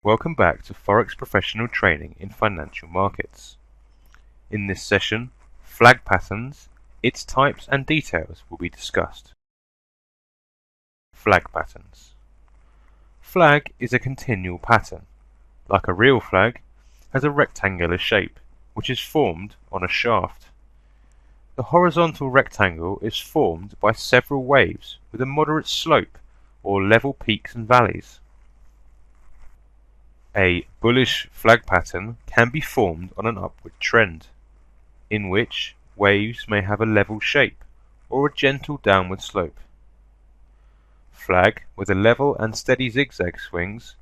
Welcome back to Forex Professional Training in Financial Markets. In this session, flag patterns, its types and details will be discussed. Flag patterns. Flag is a continual pattern. Like a real flag, has a rectangular shape, which is formed on a shaft. The horizontal rectangle is formed by several waves with a moderate slope or level peaks and valleys. A bullish flag pattern can be formed on an upward trend, in which waves may have a level shape or a gentle downward slope. Flag with a level and steady zigzag swings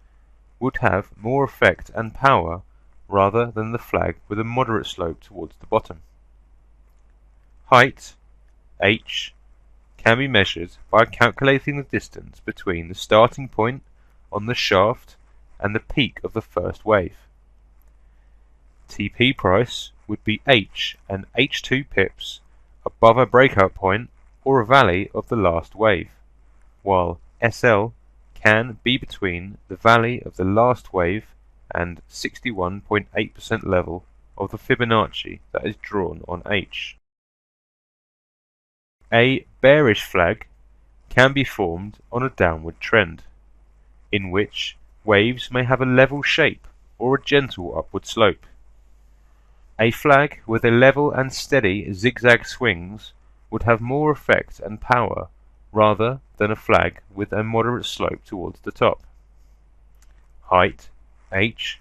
would have more effect and power rather than the flag with a moderate slope towards the bottom. Height, h, can be measured by calculating the distance between the starting point on the shaft and the peak of the first wave. TP price would be h and h2 pips above a breakout point or a valley of the last wave, while SL can be between the valley of the last wave and 61.8% level of the Fibonacci that is drawn on H. A bearish flag can be formed on a downward trend, in which waves may have a level shape or a gentle upward slope. A flag with a level and steady zigzag swings would have more effect and power rather than a flag with a moderate slope towards the top. Height, h,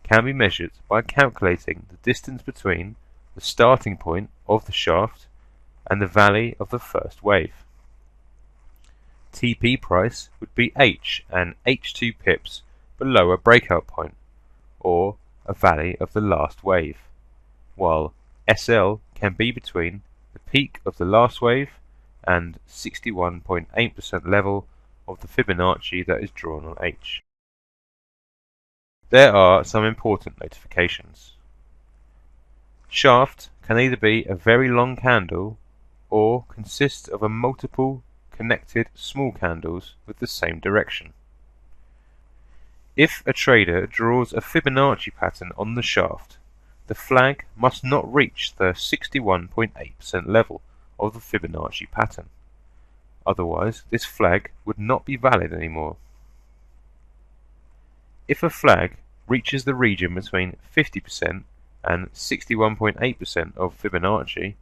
can be measured by calculating the distance between the starting point of the shaft and the valley of the first wave. TP price would be h and h2 pips below a breakout point, or a valley of the last wave, while SL can be between the peak of the last wave and 61.8% level of the Fibonacci that is drawn on H. There are some important notifications. Shaft can either be a very long candle or consist of a multiple connected small candles with the same direction. If a trader draws a Fibonacci pattern on the shaft, the flag must not reach the 61.8% level of the Fibonacci pattern. Otherwise, this flag would not be valid anymore. If a flag reaches the region between 50% and 61.8% of Fibonacci,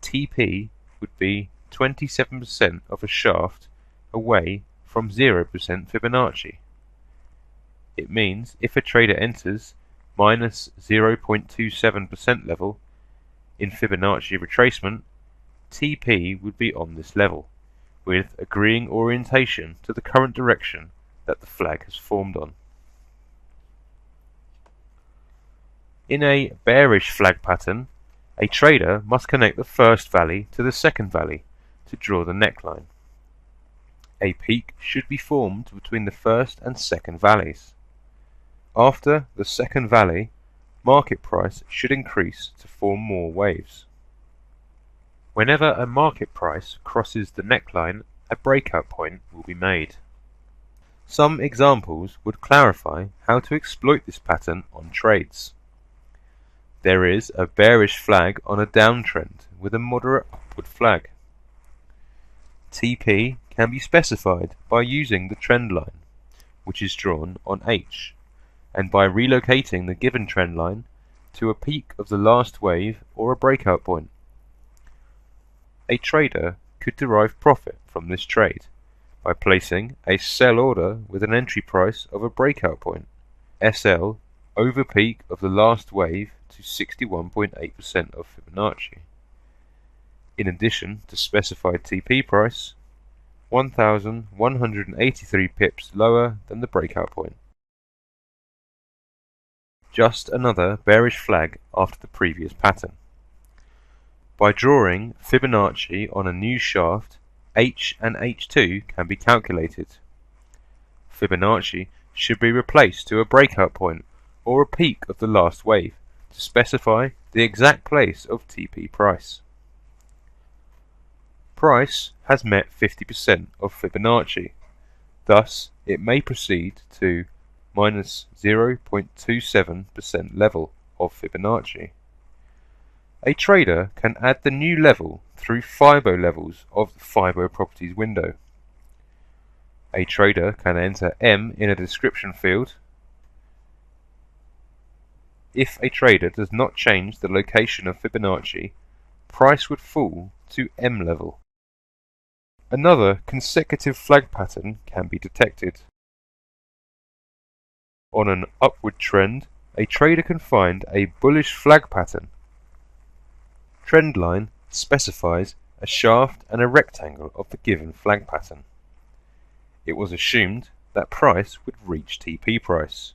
TP would be 27% of a shaft away from 0% Fibonacci. It means if a trader enters minus 0.27% level in Fibonacci retracement, TP would be on this level, with agreeing orientation to the current direction that the flag has formed on. In a bearish flag pattern, a trader must connect the first valley to the second valley to draw the neckline. A peak should be formed between the first and second valleys. After the second valley, market price should increase to form more waves. Whenever a market price crosses the neckline, a breakout point will be made. Some examples would clarify how to exploit this pattern on trades. There is a bearish flag on a downtrend with a moderate upward flag. TP can be specified by using the trend line, which is drawn on H, and by relocating the given trend line to a peak of the last wave or a breakout point. A trader could derive profit from this trade by placing a sell order with an entry price of a breakout point, SL, over peak of the last wave to 61.8% of Fibonacci, in addition to specified TP price 1,183 pips lower than the breakout point. Just another bearish flag after the previous pattern. By drawing Fibonacci on a new shaft, H and H2 can be calculated. Fibonacci should be replaced to a breakout point or a peak of the last wave to specify the exact place of TP price. Price has met 50% of Fibonacci, thus it may proceed to minus 0.27% level of Fibonacci. A trader can add the new level through FIBO levels of the FIBO properties window. A trader can enter M in a description field. If a trader does not change the location of Fibonacci, price would fall to M level. Another consecutive flag pattern can be detected. On an upward trend, a trader can find a bullish flag pattern. Trend line specifies a shaft and a rectangle of the given flag pattern. It was assumed that price would reach TP price.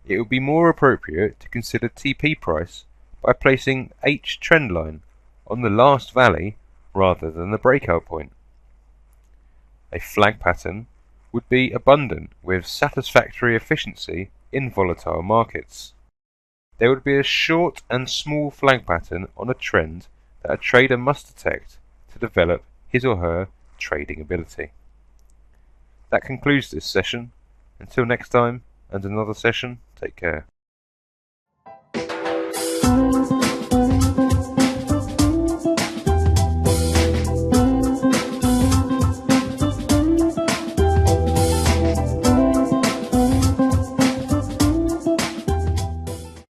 It would be more appropriate to consider TP price by placing H trend line on the last valley rather than the breakout point. A flag pattern would be abundant with satisfactory efficiency in volatile markets. There would be a short and small flag pattern on a trend that a trader must detect to develop his or her trading ability. That concludes this session. Until next time and another session, take care.